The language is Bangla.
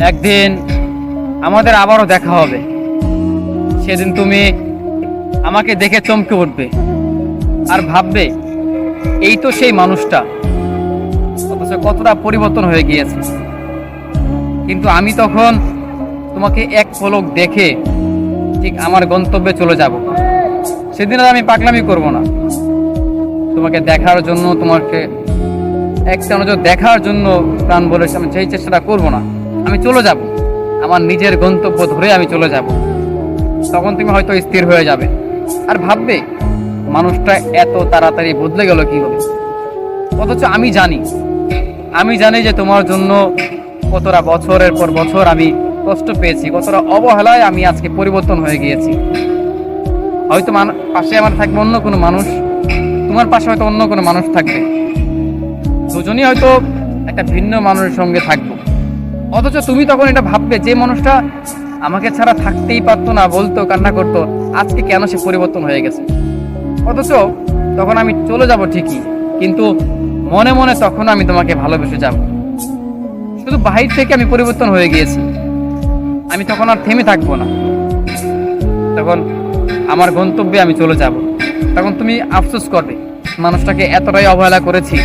একদিন আমাদের আবারও দেখা হবে। সেদিন তুমি আমাকে দেখে চমকে উঠবে আর ভাববে এই তো সেই মানুষটা, অথচ কতটা পরিবর্তন হয়ে গিয়েছে। কিন্তু আমি তখন তোমাকে এক পলক দেখে ঠিক আমার গন্তব্যে চলে যাব। সেদিন আর আমি পাগলামি করব না। তোমাকে দেখার জন্য, তোমাকে একটা নজর দেখার জন্য প্রাণ বলে আমি সেই চেষ্টাটা করব না। আমি চলে যাব, আমার নিজের গন্তব্য ধরে আমি চলে যাব। তখন তুমি হয়তো স্থির হয়ে যাবে আর ভাববে মানুষটা এত তাড়াতাড়ি বদলে গেল কিভাবে। অথচ আমি জানি যে তোমার জন্য কতটা বছরের পর বছর আমি কষ্ট পেয়েছি, কতটা অবহেলায় আমি আজকে পরিবর্তন হয়ে গিয়েছি। হয়তো পাশে আমার থাকবে অন্য কোনো মানুষ, তোমার পাশে হয়তো অন্য কোনো মানুষ থাকবে, দুজনই হয়তো একটা ভিন্ন মানুষের সঙ্গে থাকবো। অথচ তুমি তখন এটা ভাববে যে মানুষটা আমাকে ছাড়া থাকতেই পারতো না, বলতো, কান্না করতো, আজকে কেন সে পরিবর্তন হয়ে গেছে। অথচ তখন আমি চলে যাব ঠিকই, কিন্তু মনে মনে তখন আমি তোমাকে ভালোবেসে যাব। শুধু বাহির থেকে আমি পরিবর্তন হয়ে গিয়েছি, আমি তখন আর থেমে থাকবো না। তখন আমার গন্তব্যে আমি চলে যাব। তখন তুমি আফসোস করবে মানুষটাকে এতটাই অবহেলা করেছি।